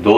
2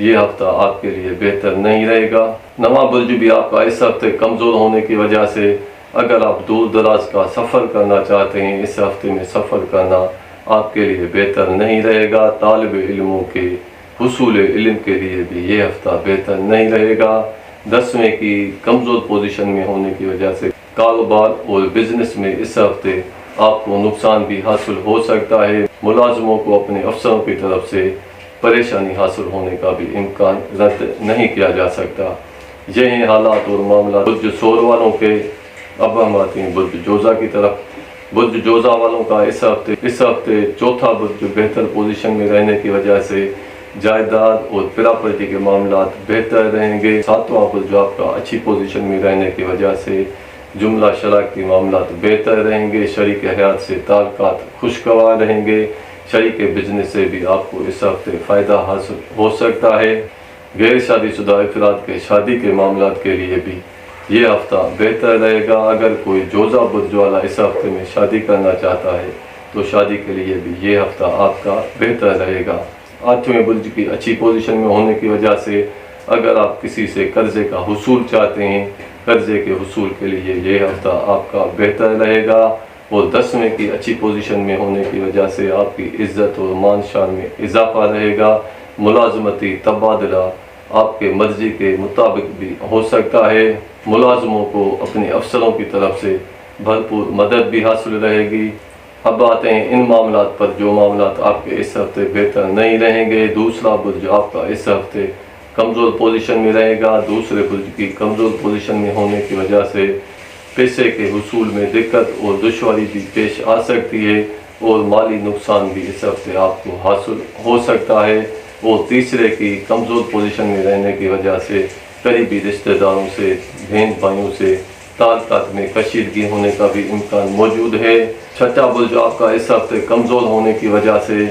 یہ ہفتہ آپ کے لیے بہتر نہیں رہے گا۔ نواں برج بھی آپ کا اس ہفتے کمزور ہونے کی وجہ سے اگر آپ دور دراز کا سفر کرنا چاہتے ہیں، اس ہفتے میں سفر کرنا آپ کے لیے بہتر نہیں رہے گا۔ طالب علموں کے حصول علم کے لیے بھی یہ ہفتہ بہتر نہیں رہے گا۔ 10ویں کی کمزور پوزیشن میں ہونے کی وجہ سے کاروبار اور بزنس میں اس ہفتے آپ کو نقصان بھی حاصل ہو سکتا ہے۔ ملازموں کو اپنے افسروں کی طرف سے پریشانی حاصل ہونے کا بھی امکان رد نہیں کیا جا سکتا۔ یہ ہیں حالات اور معاملات برج ثور والوں کے۔ اب ہم آتے ہیں برج جوزہ کی طرف۔ برج جوزہ والوں کا اس ہفتے چوتھا برج بہتر پوزیشن میں رہنے کی وجہ سے جائیداد اور پراپرٹی کے معاملات بہتر رہیں گے۔ ساتواں برج آپ کا اچھی پوزیشن میں رہنے کی وجہ سے جملہ شراکتی معاملات بہتر رہیں گے۔ شریک حیات سے تعلقات خوشگوار رہیں گے۔ شریک بزنس سے بھی آپ کو اس ہفتے فائدہ حاصل ہو سکتا ہے۔ غیر شادی شدہ افراد کے شادی کے معاملات کے لیے بھی یہ ہفتہ بہتر رہے گا۔ اگر کوئی جوزہ برج والا اس ہفتے میں شادی کرنا چاہتا ہے تو شادی کے لیے بھی یہ ہفتہ آپ کا بہتر رہے گا۔ 8ویں برج کی اچھی پوزیشن میں ہونے کی وجہ سے اگر آپ کسی سے قرضے کا حصول چاہتے ہیں، قرضے کے حصول کے لیے یہ ہفتہ آپ کا بہتر رہے گا۔ اور 10ویں کی اچھی پوزیشن میں ہونے کی وجہ سے آپ کی عزت اور مان شان میں اضافہ رہے گا۔ ملازمتی تبادلہ آپ کے مرضی کے مطابق بھی ہو سکتا ہے۔ ملازموں کو اپنے افسروں کی طرف سے بھرپور مدد بھی حاصل رہے گی۔ اب آتے ہیں ان معاملات پر جو معاملات آپ کے اس ہفتے بہتر نہیں رہیں گے۔ دوسرا برج آپ کا اس ہفتے کمزور پوزیشن میں رہے گا۔ دوسرے برج کی کمزور پوزیشن میں ہونے کی وجہ سے پیسے کے حصول میں دقت اور دشواری بھی پیش آ سکتی ہے اور مالی نقصان بھی اس ہفتے آپ کو حاصل ہو سکتا ہے۔ اور تیسرے کی کمزور پوزیشن میں رہنے کی وجہ سے قریبی رشتہ داروں سے، بہن بھائیوں سے تعلقات میں کشیدگی ہونے کا بھی امکان موجود ہے۔ چھٹا برج آپ کا اس ہفتے کمزور ہونے کی وجہ سے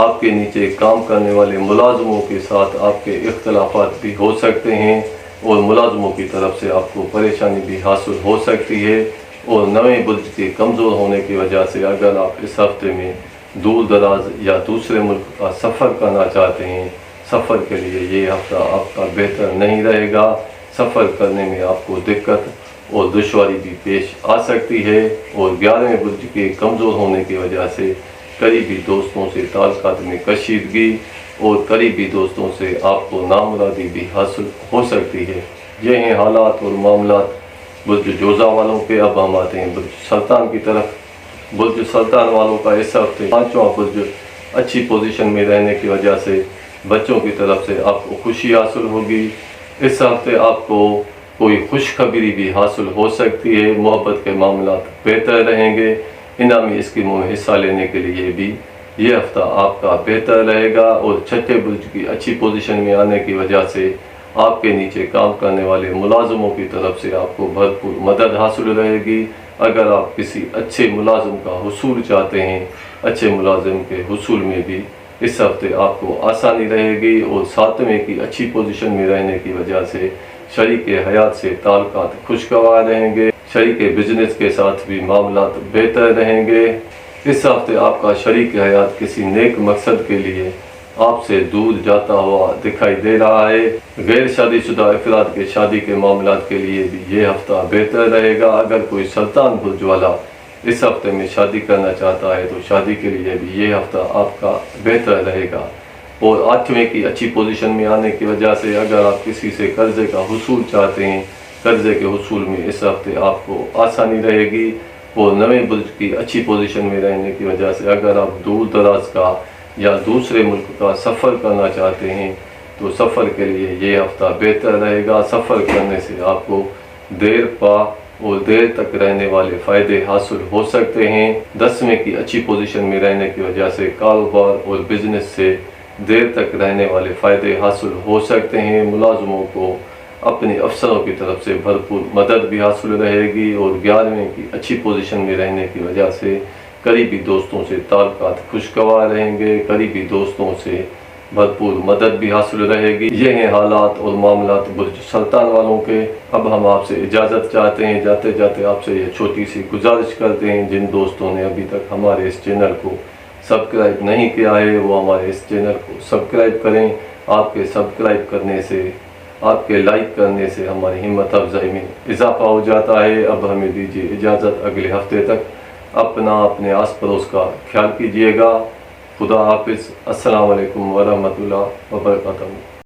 آپ کے نیچے کام کرنے والے ملازموں کے ساتھ آپ کے اختلافات بھی ہو سکتے ہیں اور ملازموں کی طرف سے آپ کو پریشانی بھی حاصل ہو سکتی ہے۔ اور 9ویں برج کے کمزور ہونے کی وجہ سے اگر آپ اس ہفتے میں دور دراز یا دوسرے ملک کا سفر کرنا چاہتے ہیں، سفر کے لیے یہ ہفتہ آپ کا بہتر نہیں رہے گا۔ سفر کرنے میں آپ کو دقت اور دشواری بھی پیش آ سکتی ہے۔ اور 11ویں برج کے کمزور ہونے کی وجہ سے قریبی دوستوں سے تعلقات میں کشیدگی اور قریبی دوستوں سے آپ کو نامرادی بھی حاصل ہو سکتی ہے۔ یہ ہیں حالات اور معاملات برج جوزہ والوں کے۔ اب ہم آتے ہیں برج سرطان کی طرف۔ برج سرطان والوں کا اس ہفتے 5واں برج اچھی پوزیشن میں رہنے کی وجہ سے بچوں کی طرف سے آپ کو خوشی حاصل ہوگی۔ اس ہفتے آپ کو کوئی خوشخبری بھی حاصل ہو سکتی ہے۔ محبت کے معاملات بہتر رہیں گے۔ انعامی اسکیموں میں حصہ لینے کے لیے بھی یہ ہفتہ آپ کا بہتر رہے گا۔ اور چھٹے برج کی اچھی پوزیشن میں آنے کی وجہ سے آپ کے نیچے کام کرنے والے ملازموں کی طرف سے آپ کو بھرپور مدد حاصل رہے گی۔ اگر آپ کسی اچھے ملازم کا حصول چاہتے ہیں، اچھے ملازم کے حصول میں بھی اس ہفتے آپ کو آسانی رہے گی۔ اور 7ویں کی اچھی پوزیشن میں رہنے کی وجہ سے شریک حیات سے تعلقات خوشگوار رہیں گے۔ شریک بزنس کے ساتھ بھی معاملات بہتر رہیں گے۔ اس ہفتے آپ کا شریک حیات کسی نیک مقصد کے لیے آپ سے دور جاتا ہوا دکھائی دے رہا ہے۔ غیر شادی شدہ افراد کے شادی کے معاملات کے لیے بھی یہ ہفتہ بہتر رہے گا۔ اگر کوئی سرطان برج والا اس ہفتے میں شادی کرنا چاہتا ہے تو شادی کے لیے بھی یہ ہفتہ آپ کا بہتر رہے گا۔ اور 8ویں کی اچھی پوزیشن میں آنے کی وجہ سے اگر آپ کسی سے قرضے کا حصول چاہتے ہیں، قرضے کے حصول میں اس ہفتے آپ کو آسانی رہے گی۔ اور 9ویں برج کی اچھی پوزیشن میں رہنے کی وجہ سے اگر آپ دور دراز کا یا دوسرے ملک کا سفر کرنا چاہتے ہیں تو سفر کے لیے یہ ہفتہ بہتر رہے گا۔ سفر کرنے سے آپ کو دیر پا اور دیر تک رہنے والے فائدے حاصل ہو سکتے ہیں۔ 10ویں کی اچھی پوزیشن میں رہنے کی وجہ سے کاروبار اور بزنس سے دیر تک رہنے والے فائدے حاصل ہو سکتے ہیں۔ ملازموں کو اپنے افسروں کی طرف سے بھرپور مدد بھی حاصل رہے گی۔ اور 11ویں کی اچھی پوزیشن میں رہنے کی وجہ سے قریبی دوستوں سے تعلقات خوشگوار رہیں گے۔ قریبی دوستوں سے بھرپور مدد بھی حاصل رہے گی۔ یہ ہیں حالات اور معاملات برج سرطان والوں کے۔ اب ہم آپ سے اجازت چاہتے ہیں، جاتے جاتے آپ سے یہ چھوٹی سی گزارش کرتے ہیں، جن دوستوں نے ابھی تک ہمارے اس چینل کو سبسکرائب نہیں کیا ہے وہ ہمارے اس چینل کو سبسکرائب کریں آپ کے سبسکرائب کرنے سے، آپ کے لائک کرنے سے ہماری ہمت افزائی میں اضافہ ہو جاتا ہے۔ اب ہمیں دیجیے اجازت، اگلے ہفتے تک اپنا اپنے آس پڑوس کا خیال کیجیے گا۔ خدا حافظ۔ السلام علیکم ورحمۃ اللہ وبرکاتہ۔